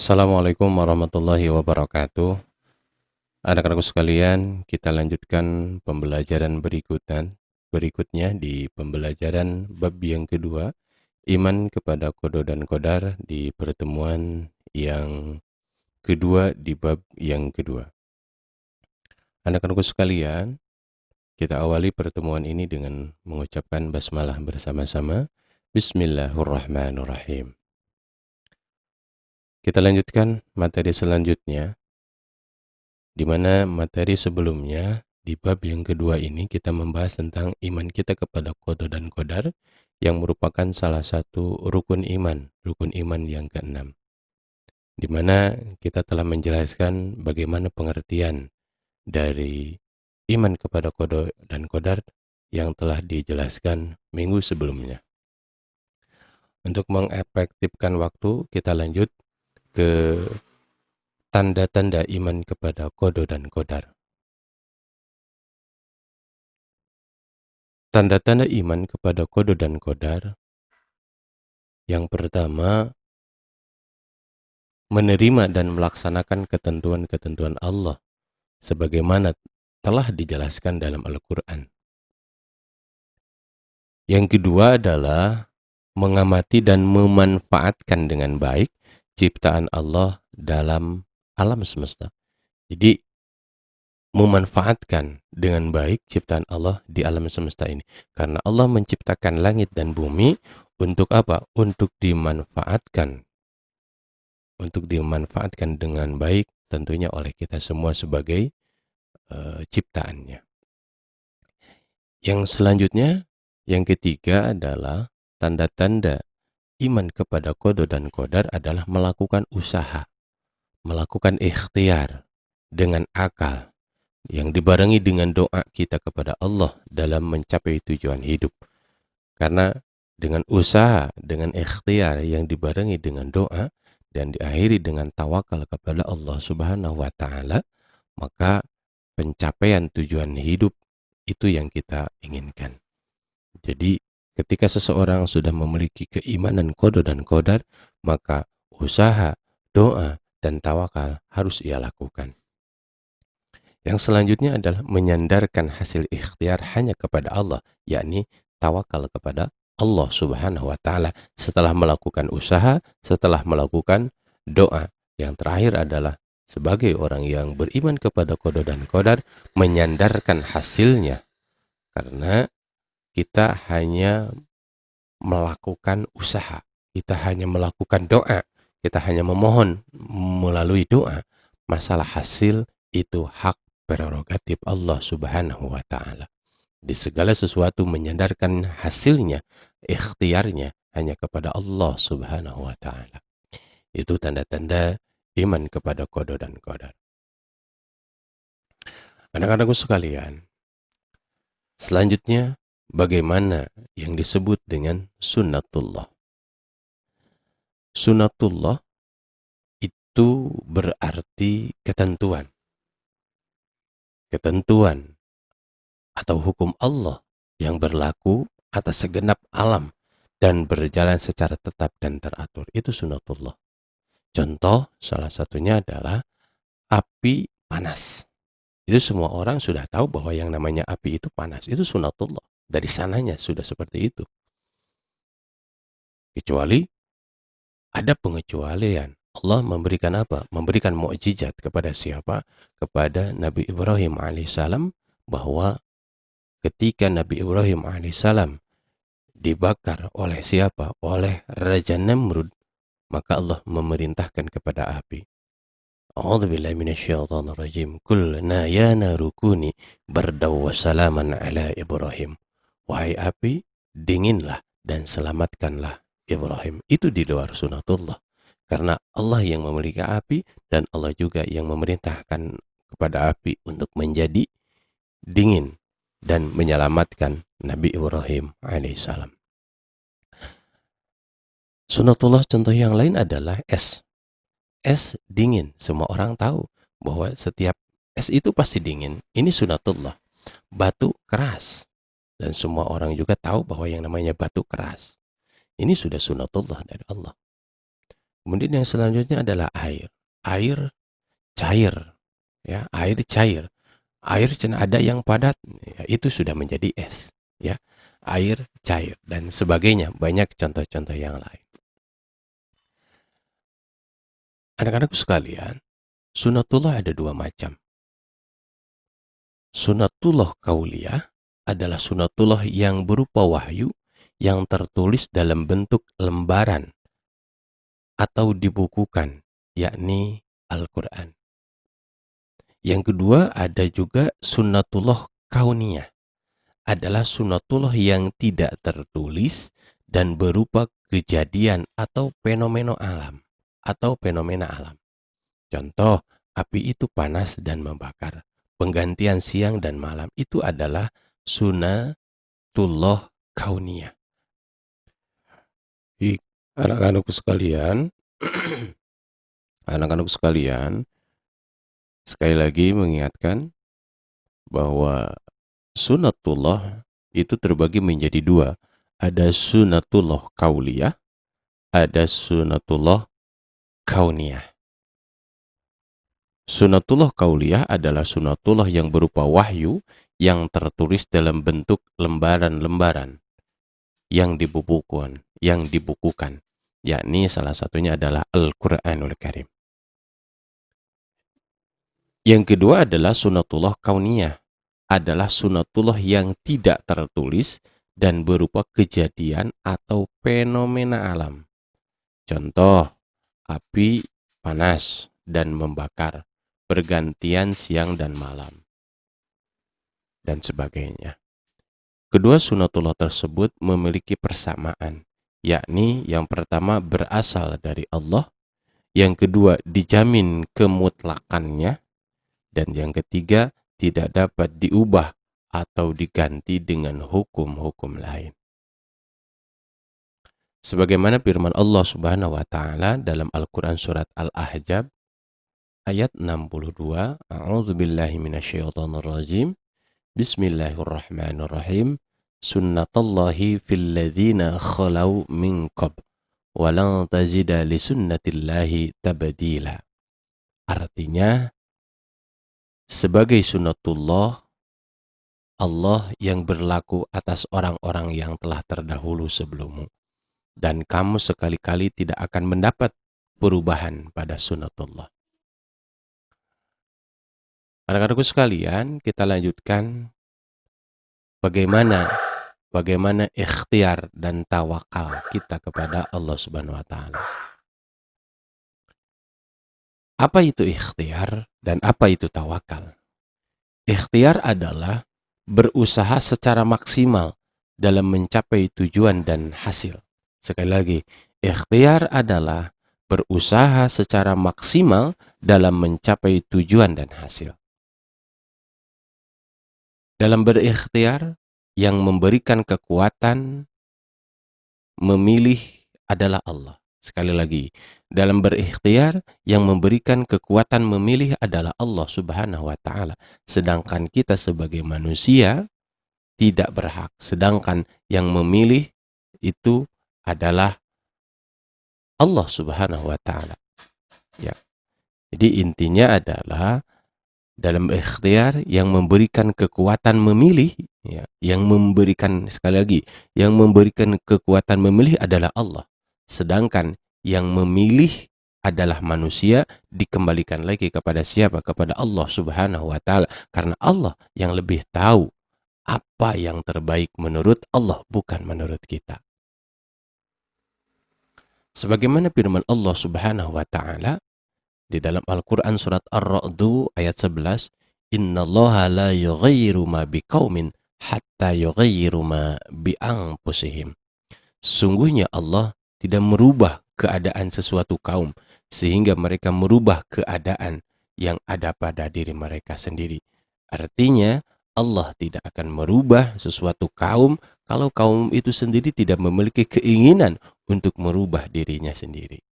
Assalamualaikum warahmatullahi wabarakatuh. Anak-anakku sekalian, kita lanjutkan pembelajaran berikutnya di pembelajaran bab yang kedua, iman kepada qada dan qadar di pertemuan yang kedua di bab yang kedua. Anak-anakku sekalian, kita awali pertemuan ini dengan mengucapkan basmalah bersama-sama. Bismillahirrahmanirrahim. Kita lanjutkan materi selanjutnya, di mana materi sebelumnya di bab yang kedua ini kita membahas tentang iman kita kepada qada dan qadar yang merupakan salah satu rukun iman yang keenam. Di mana kita telah menjelaskan bagaimana pengertian dari iman kepada qada dan qadar yang telah dijelaskan minggu sebelumnya. Untuk mengefektifkan waktu, kita lanjut ke tanda-tanda iman kepada qada dan qadar. Tanda-tanda iman kepada qada dan qadar. Yang pertama, menerima dan melaksanakan ketentuan-ketentuan Allah sebagaimana telah dijelaskan dalam Al-Quran. Yang kedua adalah mengamati dan memanfaatkan dengan baik ciptaan Allah dalam alam semesta. Jadi, memanfaatkan dengan baik ciptaan Allah di alam semesta ini. Karena Allah menciptakan langit dan bumi untuk apa? Untuk dimanfaatkan. Untuk dimanfaatkan dengan baik tentunya oleh kita semua sebagai ciptaannya. Yang selanjutnya, yang ketiga adalah tanda-tanda iman kepada qada dan qadar adalah melakukan usaha, melakukan ikhtiar dengan akal yang dibarengi dengan doa kita kepada Allah dalam mencapai tujuan hidup. Karena dengan usaha, dengan ikhtiar yang dibarengi dengan doa dan diakhiri dengan tawakal kepada Allah Subhanahu wa taala, maka pencapaian tujuan hidup itu yang kita inginkan. Jadi, ketika seseorang sudah memiliki keimanan qada dan qadar, maka usaha, doa, dan tawakal harus ia lakukan. Yang selanjutnya adalah menyandarkan hasil ikhtiar hanya kepada Allah, yakni tawakal kepada Allah Subhanahu wa taala setelah melakukan usaha, setelah melakukan doa. Yang terakhir adalah sebagai orang yang beriman kepada qada dan qadar, menyandarkan hasilnya. Karena kita hanya melakukan usaha, kita hanya melakukan doa, kita hanya memohon melalui doa. Masalah hasil itu hak prerogatif Allah Subhanahu wa taala. Di segala sesuatu menyandarkan hasilnya, ikhtiarnya hanya kepada Allah Subhanahu wa taala. Itu tanda-tanda iman kepada qada dan qadar. Anak-anakku sekalian, selanjutnya bagaimana yang disebut dengan sunnatullah? Sunnatullah itu berarti ketentuan. Ketentuan atau hukum Allah yang berlaku atas segenap alam dan berjalan secara tetap dan teratur. Itu sunnatullah. Contoh salah satunya adalah api panas. Itu semua orang sudah tahu bahwa yang namanya api itu panas. Itu sunnatullah. Dari sananya sudah seperti itu. Kecuali ada pengecualian. Allah memberikan apa? Memberikan mukjizat kepada siapa? Kepada Nabi Ibrahim alaihissalam, bahwa ketika Nabi Ibrahim alaihissalam dibakar oleh siapa? Oleh Raja Namrud, maka Allah memerintahkan kepada api. A'udzubillahi minasyaitonirrajim. Qulna ya naru kuni bardaw wa salaman ala Ibrahim. Wahai api, dinginlah dan selamatkanlah Ibrahim. Itu di luar sunnatullah. Karena Allah yang memiliki api dan Allah juga yang memerintahkan kepada api untuk menjadi dingin dan menyelamatkan Nabi Ibrahim alaihissalam. Sunnatullah contoh yang lain adalah es. Es dingin. Semua orang tahu bahwa setiap es itu pasti dingin. Ini sunnatullah. Batu keras. Dan semua orang juga tahu bahwa yang namanya batu keras. Ini sudah sunnatullah dari Allah. Kemudian yang selanjutnya adalah air. Air cair, ya, air cair. Air ada yang padat, ya, itu sudah menjadi es, ya. Air cair dan sebagainya, banyak contoh-contoh yang lain. Anak-anakku sekalian, sunatullah ada dua macam. Sunatullah kauliyah adalah sunatullah yang berupa wahyu yang tertulis dalam bentuk lembaran atau dibukukan, yakni Al-Quran. Yang kedua ada juga sunatullah kauniyah, adalah sunatullah yang tidak tertulis dan berupa kejadian atau fenomena alam. Contoh, api itu panas dan membakar. Penggantian siang dan malam itu adalah sunatullah kauniyah. Anak-anakku sekalian, anak-anakku sekalian, sekali lagi mengingatkan bahwa sunatullah itu terbagi menjadi dua. Ada sunatullah kauliyah, ada sunatullah kauniyah. Sunatullah kauliyah adalah sunatullah yang berupa wahyu yang tertulis dalam bentuk lembaran-lembaran yang dibukukan, yakni salah satunya adalah Al-Quranul Karim. Yang kedua adalah sunatullah kauniyah, adalah sunatullah yang tidak tertulis dan berupa kejadian atau fenomena alam. Contoh, api panas dan membakar, pergantian siang dan malam, dan sebagainya. Kedua sunatullah tersebut memiliki persamaan, yakni yang pertama berasal dari Allah, yang kedua dijamin kemutlakannya, dan yang ketiga tidak dapat diubah atau diganti dengan hukum-hukum lain. Sebagaimana firman Allah Subhanahu wa taala dalam Al-Qur'an surat Al-Ahzab ayat 62, A'udzubillahi minasyaitonir rajim. Bismillahirrahmanirrahim. Sunnatullahi fil ladzina khalau min qabl wa lan tajida li sunnatillahi tabdila. Artinya, sebagai sunnatullah Allah yang berlaku atas orang-orang yang telah terdahulu sebelummu, dan kamu sekali-kali tidak akan mendapat perubahan pada sunnatullah. Anak-anakku sekalian, kita lanjutkan bagaimana ikhtiar dan tawakal kita kepada Allah Subhanahu wa taala. Apa itu ikhtiar dan apa itu tawakal? Ikhtiar adalah berusaha secara maksimal dalam mencapai tujuan dan hasil. Sekali lagi, ikhtiar adalah berusaha secara maksimal dalam mencapai tujuan dan hasil. Dalam berikhtiar, yang memberikan kekuatan memilih adalah Allah. Sekali lagi, dalam berikhtiar yang memberikan kekuatan memilih adalah Allah Subhanahu wa taala. Sedangkan kita sebagai manusia tidak berhak. Sedangkan yang memilih itu adalah Allah Subhanahu wa taala. Ya. Jadi intinya adalah dalam ikhtiar yang memberikan kekuatan memilih, ya, yang memberikan, sekali lagi, yang memberikan kekuatan memilih adalah Allah. Sedangkan yang memilih adalah manusia, dikembalikan lagi kepada siapa? Kepada Allah Subhanahu wa taala. Karena Allah yang lebih tahu apa yang terbaik menurut Allah, bukan menurut kita. Sebagaimana firman Allah Subhanahu wa taala di dalam Al-Qur'an surat Ar-Ra'd ayat 11, "Innallaha la yughayyiru ma biqaumin hatta yughayyiru ma bi anfusihim." Sesungguhnya Allah tidak merubah keadaan sesuatu kaum sehingga mereka merubah keadaan yang ada pada diri mereka sendiri. Artinya, Allah tidak akan merubah sesuatu kaum kalau kaum itu sendiri tidak memiliki keinginan untuk merubah dirinya sendiri.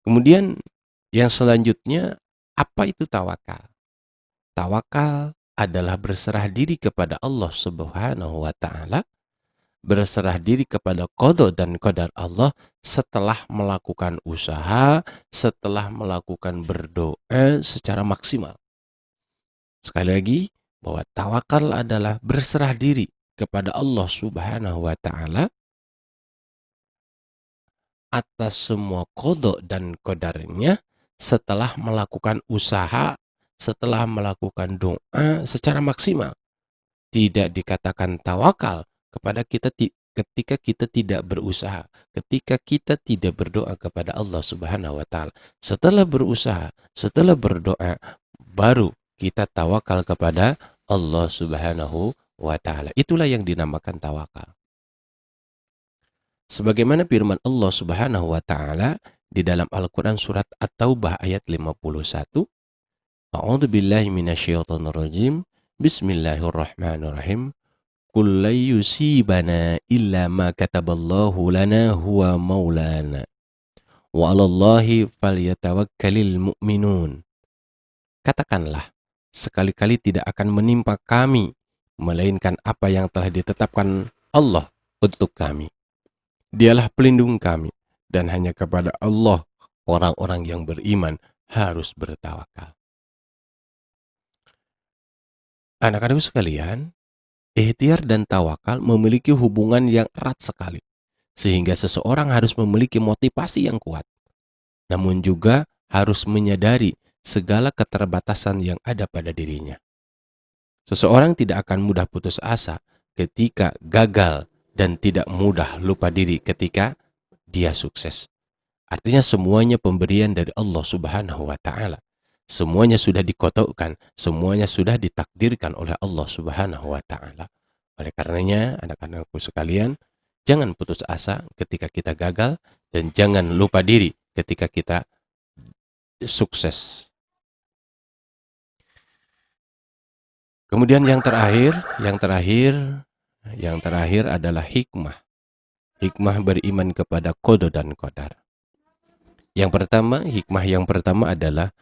Kemudian yang selanjutnya, apa itu tawakal? Tawakal adalah berserah diri kepada Allah Subhanahu wa taala, berserah diri kepada qada dan qadar Allah setelah melakukan usaha, setelah melakukan berdoa secara maksimal. Sekali lagi, bahwa tawakal adalah berserah diri kepada Allah Subhanahu wa taala atas semua qada dan qadarnya setelah melakukan usaha, setelah melakukan doa secara maksimal. Tidak dikatakan tawakal kepada kita ketika kita tidak berusaha, ketika kita tidak berdoa kepada Allah Subhanahu wa taala. Setelah berusaha, setelah berdoa, baru kita tawakal kepada Allah Subhanahu wa taala. Itulah yang dinamakan tawakal. Sebagaimana firman Allah Subhanahu wa taala di dalam Al-Qur'an surat At-Taubah ayat 51, A'udzu billahi minasyaitonir rajim. Bismillahirrahmanirrahim. Qul la yusibana illa ma kataballahu lana huwa maulana. Wa 'alallahi falyatawakkalul mu'minun. Katakanlah, sekali-kali tidak akan menimpa kami melainkan apa yang telah ditetapkan Allah untuk kami. Dialah pelindung kami, dan hanya kepada Allah orang-orang yang beriman harus bertawakal. Anak-anakku sekalian, ikhtiar dan tawakal memiliki hubungan yang erat sekali, sehingga seseorang harus memiliki motivasi yang kuat, namun juga harus menyadari segala keterbatasan yang ada pada dirinya. Seseorang tidak akan mudah putus asa ketika gagal dan tidak mudah lupa diri ketika dia sukses. Artinya semuanya pemberian dari Allah Subhanahu wa taala. Semuanya sudah dikotakkan, semuanya sudah ditakdirkan oleh Allah Subhanahu wa taala. Oleh karenanya, anak-anakku sekalian, jangan putus asa ketika kita gagal dan jangan lupa diri ketika kita sukses. Kemudian yang terakhir adalah hikmah. Hikmah beriman kepada qada dan qadar. Hikmah yang pertama adalah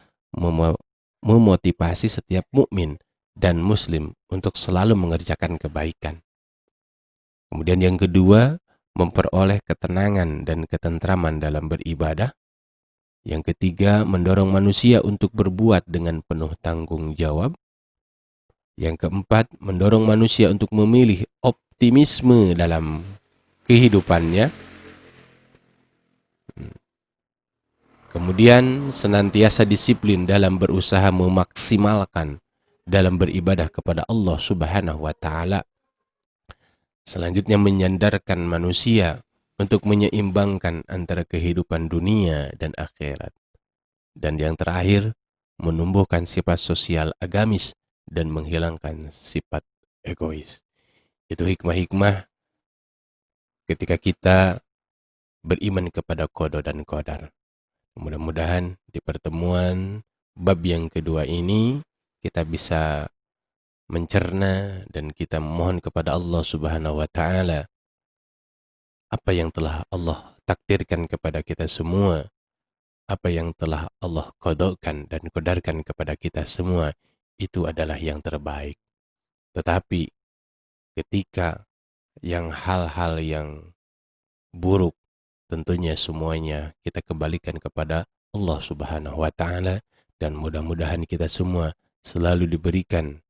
memotivasi setiap mukmin dan muslim untuk selalu mengerjakan kebaikan. Kemudian yang kedua, memperoleh ketenangan dan ketentraman dalam beribadah. Yang ketiga, mendorong manusia untuk berbuat dengan penuh tanggung jawab. Yang keempat, mendorong manusia untuk memilih optimisme dalam kehidupannya. Kemudian senantiasa disiplin dalam berusaha memaksimalkan dalam beribadah kepada Allah Subhanahu wa taala. Selanjutnya menyandarkan manusia untuk menyeimbangkan antara kehidupan dunia dan akhirat. Dan yang terakhir, menumbuhkan sifat sosial agamis dan menghilangkan sifat egois. Itu hikmah-hikmah ketika kita beriman kepada qada dan qadar. Mudah-mudahan di pertemuan bab yang kedua ini kita bisa mencerna dan kita memohon kepada Allah Subhanahu wa taala apa yang telah Allah takdirkan kepada kita semua, apa yang telah Allah qadakan dan qadarkan kepada kita semua, itu adalah yang terbaik. Tetapi ketika hal-hal yang buruk, tentunya semuanya kita kembalikan kepada Allah Subhanahu wa taala, dan mudah-mudahan kita semua selalu diberikan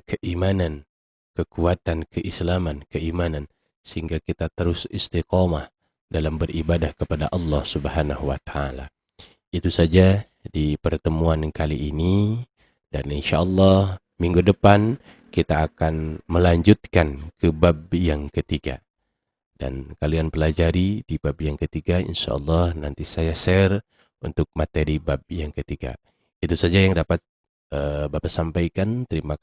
keimanan, kekuatan, keimanan sehingga kita terus istiqomah dalam beribadah kepada Allah Subhanahu wa taala. Itu saja di pertemuan kali ini, dan insyaallah minggu depan kita akan melanjutkan ke bab yang ketiga. Dan kalian pelajari di bab yang ketiga, insyaallah nanti saya share untuk materi bab yang ketiga. Itu saja yang dapat Bapak sampaikan. Terima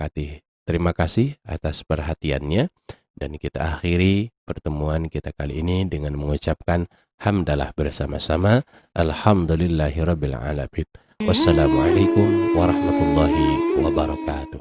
kasih atas perhatiannya, dan kita akhiri pertemuan kita kali ini dengan mengucapkan hamdalah bersama-sama. Alhamdulillahirabbil alamin. Wassalamualaikum warahmatullahi wabarakatuh.